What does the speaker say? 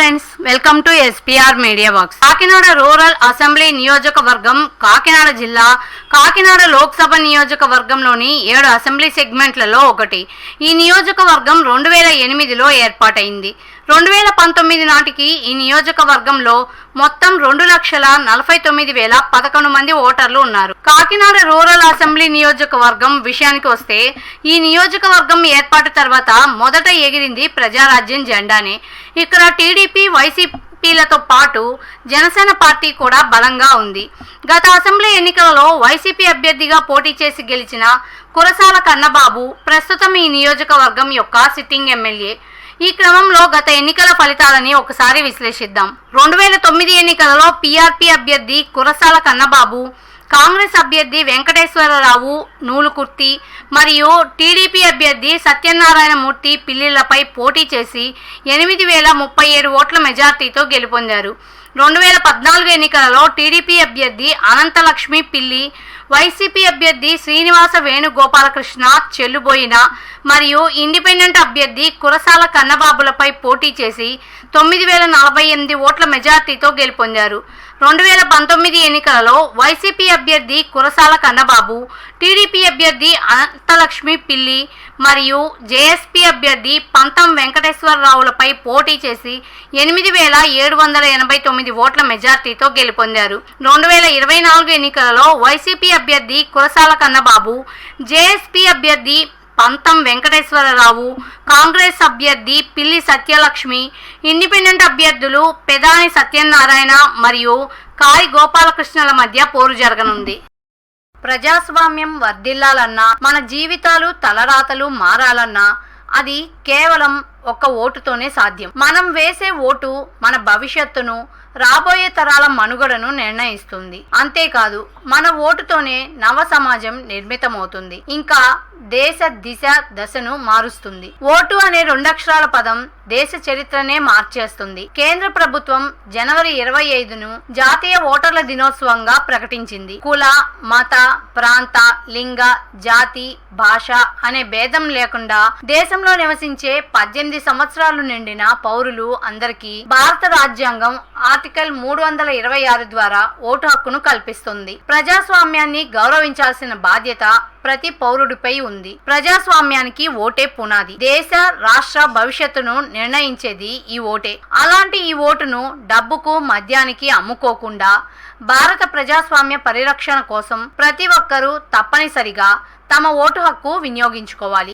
Friends, welcome to SPR media box. Kakinada rural assembly నియోజకవర్గం కాకినాడ జిల్లా కాకినాడ లోక్సభ నియోజకవర్గంలోని 7 అసెంబ్లీ సెగ్మెంట్లలో ఒకటి. ఈ నియోజకవర్గం 2008లో ఏర్పాటైంది. 2019 నాటికి ఈ నియోజకవర్గంలో మొత్తం 2,49,011 మంది ఓటర్లు ఉన్నారు. కాకినాడ రూరల్ అసెంబ్లీ నియోజకవర్గం విషయానికి వస్తే, ఈ నియోజకవర్గం ఏర్పాటు తర్వాత మొదట ఎగిరింది ప్రజారాజ్యం జెండానే. ఇక్కడ టీడీపీ, వైసీపీలతో పాటు జనసేన పార్టీ కూడా బలంగా ఉంది. గత అసెంబ్లీ ఎన్నికలలో వైసీపీ అభ్యర్థిగా పోటీ చేసి గెలిచిన కురసాల కన్నబాబు ప్రస్తుతం ఈ నియోజకవర్గం యొక్క సిట్టింగ్ ఎమ్మెల్యే. ఈ క్రమంలో గత ఎన్నికల ఫలితాలని ఒకసారి విశ్లేషిద్దాం. 2009 ఎన్నికలలో పీఆర్పీ అభ్యర్థి కురసాల కన్నబాబు, కాంగ్రెస్ అభ్యర్థి వెంకటేశ్వరరావు నూలుకుర్తి మరియు టీడీపీ అభ్యర్థి సత్యనారాయణమూర్తి పిల్లిలపై పోటీ చేసి 8,037 ఓట్ల మెజార్టీతో గెలుపొందారు. 2014 ఎన్నికలలో టీడీపీ అభ్యర్థి అనంతలక్ష్మి పిల్లి, వైసీపీ అభ్యర్థి శ్రీనివాస వేణుగోపాలకృష్ణ చెల్లుబోయిన మరియు ఇండిపెండెంట్ అభ్యర్థి కురసాల కన్నబాబులపై పోటీ చేసి 9,048 ఓట్ల మెజార్టీతో గెలుపొందారు. 2019 ఎన్నికలలో వైసీపీ అభ్యర్థి కురసాల కన్నబాబు, టీడీపీ అభ్యర్థి అనంతలక్ష్మి పిల్లి మరియు జేఎస్పీ అభ్యర్థి పంతం వెంకటేశ్వరరావులపై పోటీ చేసి 8,789 ఓట్ల మెజార్టీతో గెలుపొందారు. 2024 ఎన్నికలలో వైసీపీ అభ్యర్థి కురసాల కన్నబాబు, జేఎస్పీ అభ్యర్థి పంతం వెంకటేశ్వరరావు, కాంగ్రెస్ అభ్యర్థి పిల్లి సత్యలక్ష్మి, ఇండిపెండెంట్ అభ్యర్థులు పెదాని సత్యనారాయణ మరియు కారి గోపాలకృష్ణల మధ్య పోరు జరగనుంది. ప్రజాస్వామ్యం వర్ధిల్లాలన్నా, మన జీవితాలు తలరాతలు మారాలన్నా అది కేవలం ఒక్క ఓటుతోనే సాధ్యం. మనం వేసే ఓటు మన భవిష్యత్తును, రాబోయే తరాల మనుగడను నిర్ణయిస్తుంది. అంతేకాదు, మన ఓటుతోనే నవ సమాజం నిర్మితమవుతుంది, ఇంకా దేశ దిశ దశను మారుస్తుంది. ఓటు అనే 2 అక్షరాల పదం దేశ చరిత్రనే మార్చేస్తుంది. కేంద్ర ప్రభుత్వం జనవరి 25ను జాతీయ ఓటర్ల దినోత్సవంగా ప్రకటించింది. కుల, మత, ప్రాంత, లింగ, జాతి, భాష అనే భేదం లేకుండా దేశంలో నివసించే 18 సంవత్సరాలు నిండిన పౌరులు అందరికీ భారత రాజ్యాంగం ఆర్టికల్ 326 ద్వారా ఓటు హక్కును కల్పిస్తుంది. ప్రజాస్వామ్యాన్ని గౌరవించాల్సిన బాధ్యత ప్రతి పౌరుడిపై ఉంది. ప్రజాస్వామ్యానికి ఓటే పునాది. దేశ, రాష్ట్ర భవిష్యత్తును నిర్ణయించేది ఈ ఓటే. అలాంటి ఈ ఓటును డబ్బుకు, మద్యానికి అమ్ముకోకుండా భారత ప్రజాస్వామ్య పరిరక్షణ కోసం ప్రతి ఒక్కరూ తప్పనిసరిగా తమ ఓటు హక్కు వినియోగించుకోవాలి.